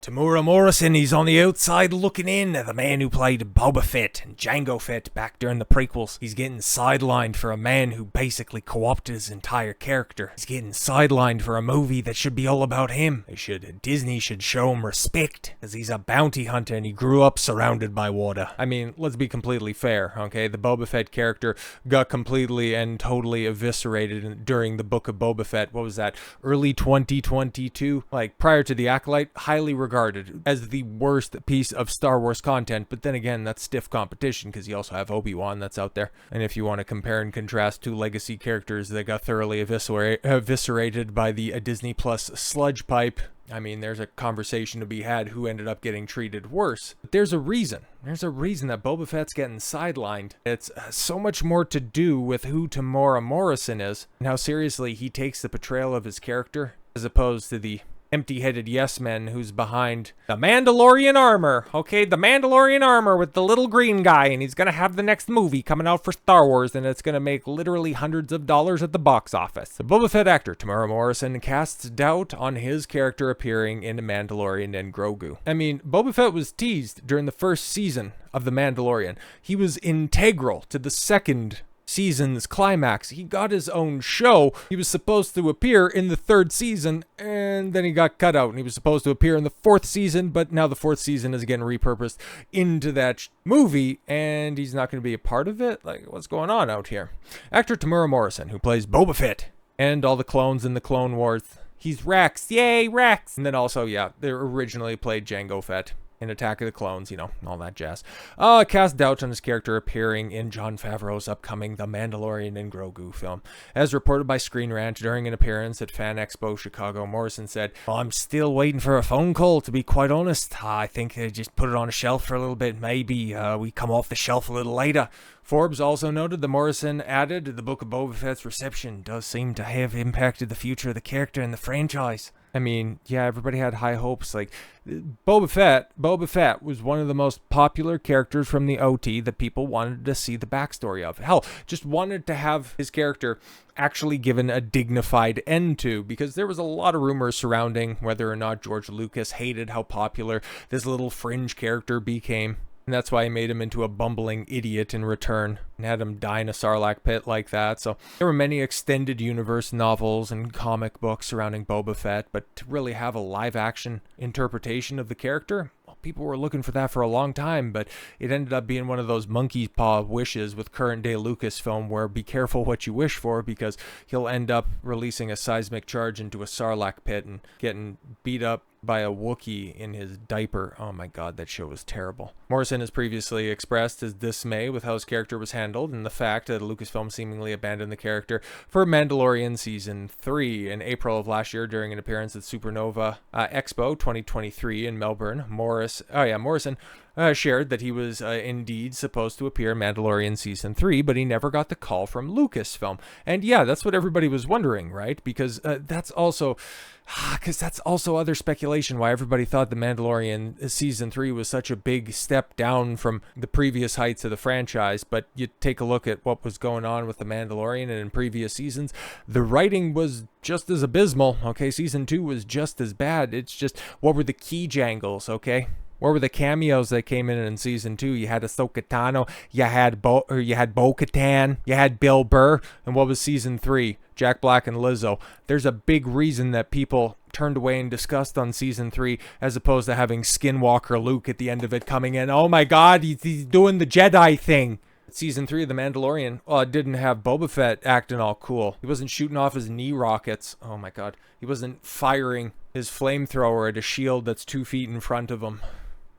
Temuera Morrison, he's on the outside looking in. The man who played Boba Fett and Jango Fett back during the prequels. He's getting sidelined for a man who basically co-opted his entire character. He's getting sidelined for a movie that should be all about him. Disney should show him respect, as he's a bounty hunter and he grew up surrounded by water. I mean, let's be completely fair, okay? The Boba Fett character got completely and totally eviscerated during the Book of Boba Fett. What was that? Early 2022? Like, prior to The Acolyte, highly regarded as the worst piece of Star Wars content, but then again, that's stiff competition because you also have Obi-Wan that's out there. And if you want to compare and contrast two legacy characters that got thoroughly eviscerated by the Disney Plus sludge pipe, I mean, there's a conversation to be had who ended up getting treated worse. But there's a reason. There's a reason that Boba Fett's getting sidelined. It's so much more to do with who Temuera Morrison is and how seriously he takes the portrayal of his character as opposed to the empty-headed yes-men who's behind the Mandalorian armor. Okay, the Mandalorian armor with the little green guy, and he's gonna have the next movie coming out for Star Wars, and it's gonna make literally hundreds of dollars at the box office. The Boba Fett actor, Temuera Morrison, casts doubt on his character appearing in Mandalorian and Grogu. I mean, Boba Fett was teased during the first season of The Mandalorian. He was integral to the second season's climax. He got his own show. He was supposed to appear in the third season, and then he got cut out, and he was supposed to appear in the fourth season, but now the fourth season is again repurposed into that movie, and he's not going to be a part of it? Like, what's going on out here? Actor Temuera Morrison, who plays Boba Fett and all the clones in the Clone Wars. He's Rex. Yay, Rex! And then also, yeah, they originally played Jango Fett in Attack of the Clones, you know, all that jazz. Cast doubt on his character appearing in Jon Favreau's upcoming The Mandalorian and Grogu film. As reported by Screen Rant during an appearance at Fan Expo Chicago, Morrison said, I'm still waiting for a phone call, to be quite honest. I think they just put it on a shelf for a little bit. Maybe we come off the shelf a little later. Forbes also noted that Morrison added, the Book of Boba Fett's reception does seem to have impacted the future of the character and the franchise. I mean, yeah, everybody had high hopes. Like, Boba Fett was one of the most popular characters from the OT that people wanted to see the backstory of. Hell, just wanted to have his character actually given a dignified end to, because there was a lot of rumors surrounding whether or not George Lucas hated how popular this little fringe character became. And that's why he made him into a bumbling idiot in return and had him die in a Sarlacc pit like that. So there were many extended universe novels and comic books surrounding Boba Fett, but to really have a live action interpretation of the character, well, people were looking for that for a long time, but it ended up being one of those monkey paw wishes with current day Lucasfilm where be careful what you wish for, because he'll end up releasing a seismic charge into a Sarlacc pit and getting beat up by a Wookiee in his diaper. Oh my god, that show was terrible. Morrison has previously expressed his dismay with how his character was handled and the fact that Lucasfilm seemingly abandoned the character for Mandalorian Season 3. In April of last year, during an appearance at Supernova Expo 2023 in Melbourne, Morrison shared that he was indeed supposed to appear in Mandalorian Season 3, but he never got the call from Lucasfilm. And yeah, that's what everybody was wondering, right? Because that's also other speculation why everybody thought The Mandalorian Season 3 was such a big step down from the previous heights of the franchise. But you take a look at what was going on with The Mandalorian and in previous seasons, the writing was just as abysmal, okay? Season 2 was just as bad. It's just, what were the key jangles, okay? What were the cameos that came in Season 2? You had Ahsoka Tano, you had Bo-Katan, you had Bill Burr, and what was Season 3? Jack Black and Lizzo. There's a big reason that people turned away in disgust on Season 3 as opposed to having Skinwalker Luke at the end of it coming in. Oh my god, he's doing the Jedi thing. Season 3 of The Mandalorian, well, it didn't have Boba Fett acting all cool. He wasn't shooting off his knee rockets. Oh my god. He wasn't firing his flamethrower at a shield that's 2 feet in front of him.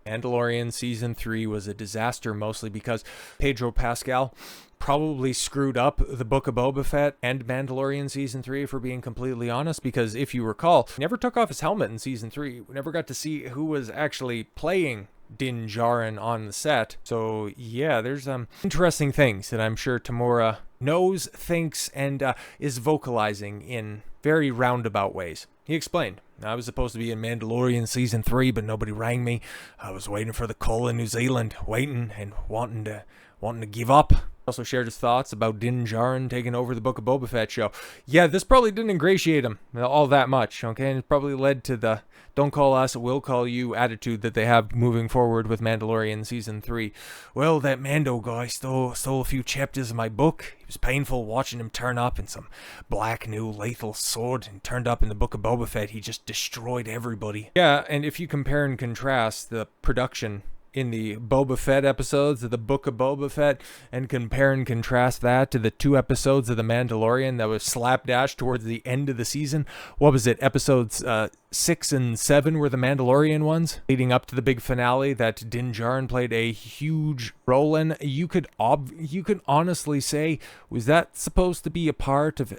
Mandalorian Season 3 was a disaster, mostly because Pedro Pascal probably screwed up the Book of Boba Fett and Mandalorian Season 3, if we're being completely honest, because if you recall, he never took off his helmet in Season 3. We never got to see who was actually playing Din Djarin on the set. So yeah, there's interesting things that I'm sure Temuera knows, thinks, and is vocalizing in very roundabout ways. He explained, I was supposed to be in Mandalorian Season 3, but nobody rang me. I was waiting for the call in New Zealand, waiting and wanting to give up. Also shared his thoughts about Din Djarin taking over the Book of Boba Fett show. Yeah, this probably didn't ingratiate him all that much, okay? And it probably led to the don't call us, we'll call you attitude that they have moving forward with Mandalorian Season 3. Well, that Mando guy stole a few chapters of my book. It was painful watching him turn up in some black new lethal sword and turned up in the Book of Boba Fett. He just destroyed everybody. Yeah, and if you compare and contrast the production in the Boba Fett episodes of the Book of Boba Fett and compare and contrast that to the 2 episodes of The Mandalorian that was slapdash towards the end of the season. What was it? Episodes 6 and 7 were the Mandalorian ones, leading up to the big finale that Din Djarin played a huge role in. You could honestly say, was that supposed to be a part of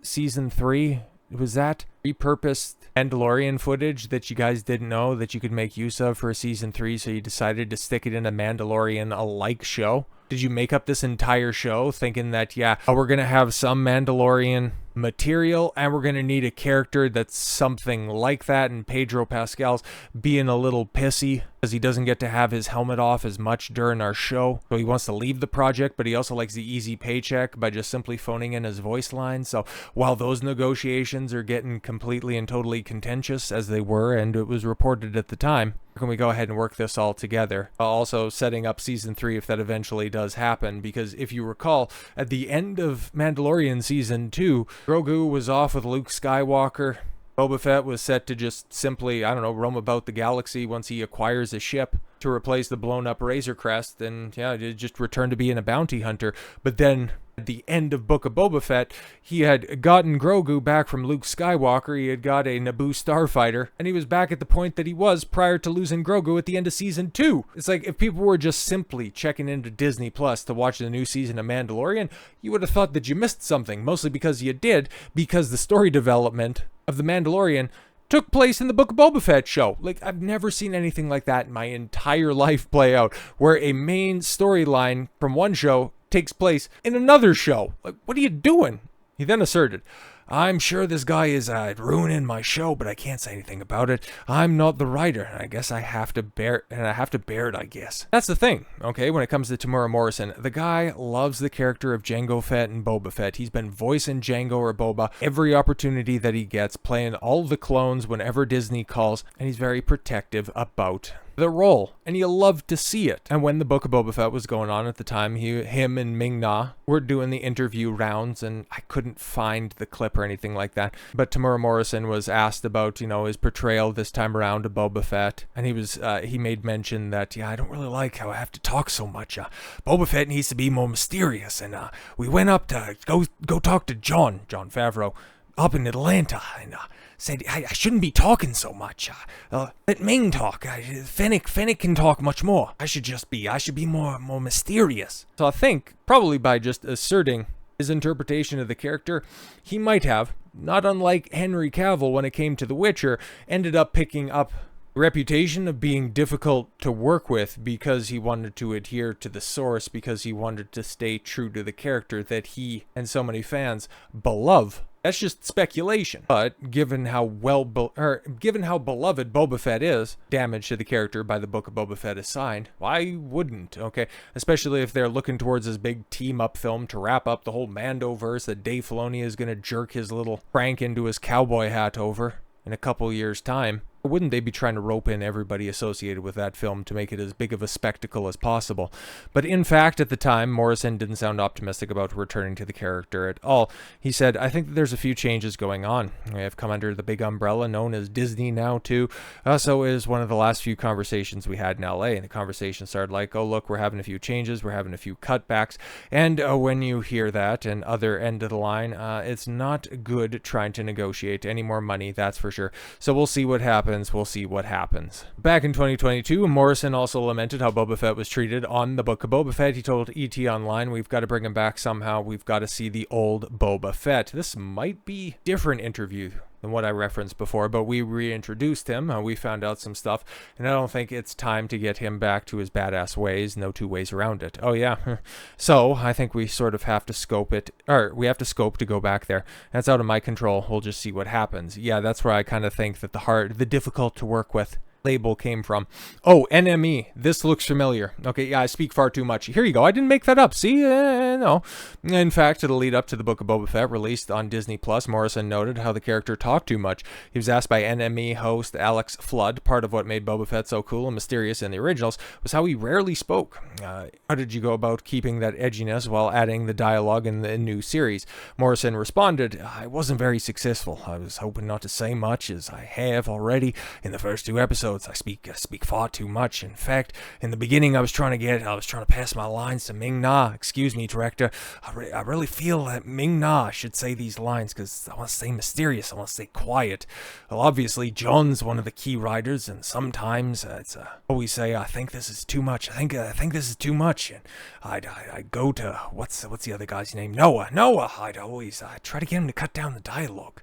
Season 3? Was that repurposed Mandalorian footage that you guys didn't know that you could make use of for Season 3, so you decided to stick it in a Mandalorian-alike show? Did you make up this entire show thinking that, yeah, we're going to have some Mandalorian material and we're going to need a character that's something like that, and Pedro Pascal's being a little pissy because he doesn't get to have his helmet off as much during our show, so he wants to leave the project, but he also likes the easy paycheck by just simply phoning in his voice line. So while those negotiations are getting completely and totally contentious, as they were, and it was reported at the time, can we go ahead and work this all together? Also setting up Season 3 if that eventually does happen, because if you recall, at the end of Mandalorian Season 2, Grogu was off with Luke Skywalker. Boba Fett was set to just simply, I don't know, roam about the galaxy once he acquires a ship to replace the blown-up Razor Crest, and yeah, just return to being a bounty hunter. But then, at the end of Book of Boba Fett, he had gotten Grogu back from Luke Skywalker, he had got a Naboo starfighter, and he was back at the point that he was prior to losing Grogu at the end of Season 2. It's like, if people were just simply checking into Disney Plus to watch the new season of Mandalorian, you would have thought that you missed something, mostly because you did, because the story development of The Mandalorian took place in the Book of Boba Fett show. Like, I've never seen anything like that in my entire life play out, where a main storyline from one show takes place in another show. Like, what are you doing? He then asserted, I'm sure this guy is ruining my show, but I can't say anything about it. I'm not the writer, and I guess I have to bear it, I guess. That's the thing, okay, when it comes to Temuera Morrison. The guy loves the character of Jango Fett and Boba Fett. He's been voicing Jango or Boba every opportunity that he gets, playing all the clones whenever Disney calls, and he's very protective about the role, and you love to see it. And when the Book of Boba Fett was going on at the time, him and Ming-Na were doing the interview rounds, and I couldn't find the clip or anything like that, but Temuera Morrison was asked about, you know, his portrayal this time around of Boba Fett, and he made mention that, yeah, I don't really like how I have to talk so much. Boba Fett needs to be more mysterious, and we went up to go talk to John Favreau up in Atlanta, and said I shouldn't be talking so much. Let Ming talk. Fennec can talk much more. I should be more mysterious. So I think probably by just asserting his interpretation of the character, he might have, not unlike Henry Cavill when it came to The Witcher, ended up picking up a reputation of being difficult to work with because he wanted to adhere to the source, because he wanted to stay true to the character that he and so many fans beloved. That's just speculation. But given how beloved Boba Fett is, damage to the character by the Book of Boba Fett is signed, why wouldn't, okay? Especially if they're looking towards this big team-up film to wrap up the whole Mandoverse that Dave Filoni is going to jerk his little crank into his cowboy hat over in a couple years' time. Wouldn't they be trying to rope in everybody associated with that film to make it as big of a spectacle as possible? But in fact, at the time, Morrison didn't sound optimistic about returning to the character at all. He said, I think that there's a few changes going on. We have come under the big umbrella known as Disney now, too. So is one of the last few conversations we had in LA. And the conversation started like, oh, look, we're having a few changes. We're having a few cutbacks. And when you hear that and other end of the line, it's not good trying to negotiate any more money, that's for sure. So we'll see what happens. We'll see what happens. Back in 2022, Morrison also lamented how Boba Fett was treated on the Book of Boba Fett. He told ET Online, we've got to bring him back somehow. We've got to see the old Boba Fett. This might be a different interview than what I referenced before, but we reintroduced him. We found out some stuff, and I don't think it's time to get him back to his badass ways. No two ways around it. Oh yeah. So I think we sort of have to scope it, or we have to scope to go back there. That's out of my control. We'll just see what happens. Yeah, that's where I kind of think that the difficult to work with label came from. Oh, NME. This looks familiar. Okay, yeah, I speak far too much. Here you go. I didn't make that up. See? No. In fact, to the lead up to the Book of Boba Fett released on Disney Plus, Morrison noted how the character talked too much. He was asked by NME host Alex Flood, part of what made Boba Fett so cool and mysterious in the originals was how he rarely spoke. How did you go about keeping that edginess while adding the dialogue in the new series? Morrison responded, I wasn't very successful. I was hoping not to say much, as I have already in the first 2 episodes. I speak far too much. In fact, in the beginning, I was trying to pass my lines to Ming-Na. Excuse me, director. I really feel that Ming-Na should say these lines because I want to stay mysterious. I want to stay quiet. Well, obviously, John's one of the key writers, and sometimes it's always say, I think this is too much. I think this is too much. And I'd go to what's the other guy's name? Noah. I'd try to get him to cut down the dialogue.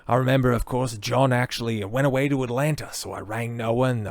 I remember, of course, John actually went away to Atlanta, so I rang Noah in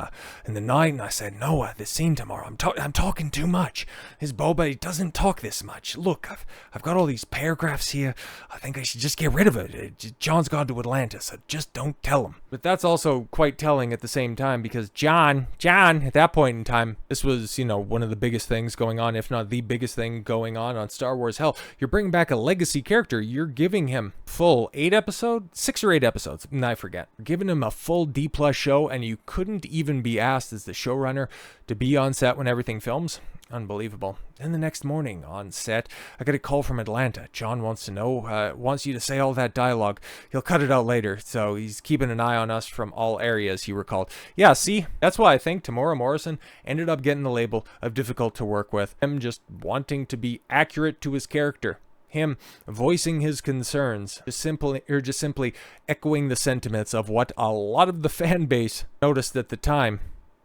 the night, and I said, Noah, this scene tomorrow, I'm talking too much. His Boba, he doesn't talk this much. Look, I've got all these paragraphs here. I think I should just get rid of it. John's gone to Atlanta, so just don't tell him. But that's also quite telling at the same time, because John, at that point in time, this was, one of the biggest things going on, if not the biggest thing going on Star Wars. Hell, you're bringing back a legacy character. You're giving him full 6 or 8 episodes, I forget. Giving him a full D+ show, and you couldn't even be asked as the showrunner to be on set when everything films? Unbelievable. Then the next morning on set, I get a call from Atlanta. John wants you to say all that dialogue. He'll cut it out later, so he's keeping an eye on us from all areas, he recalled. Yeah, see, that's why I think Temuera Morrison ended up getting the label of difficult to work with. Him just wanting to be accurate to his character. Him voicing his concerns, just simply echoing the sentiments of what a lot of the fan base noticed at the time,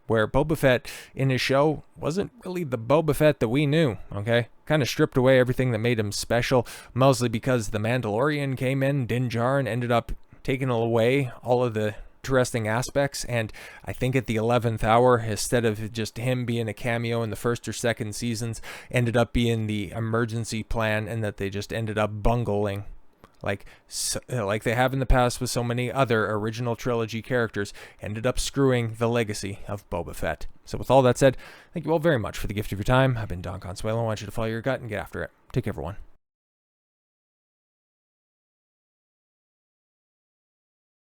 where Boba Fett in his show wasn't really the Boba Fett that we knew, okay? Kind of stripped away everything that made him special, mostly because the Mandalorian came in, Din Djarin ended up taking away all of the interesting aspects, and I think at the 11th hour, instead of just him being a cameo in the first or second seasons, ended up being the emergency plan, and that they just ended up bungling like they have in the past with so many other original trilogy characters, ended up screwing the legacy of Boba Fett. So with all that said, thank you all very much for the gift of your time. I've been Don Consuelo. I want you to follow your gut and get after it. Take care, everyone.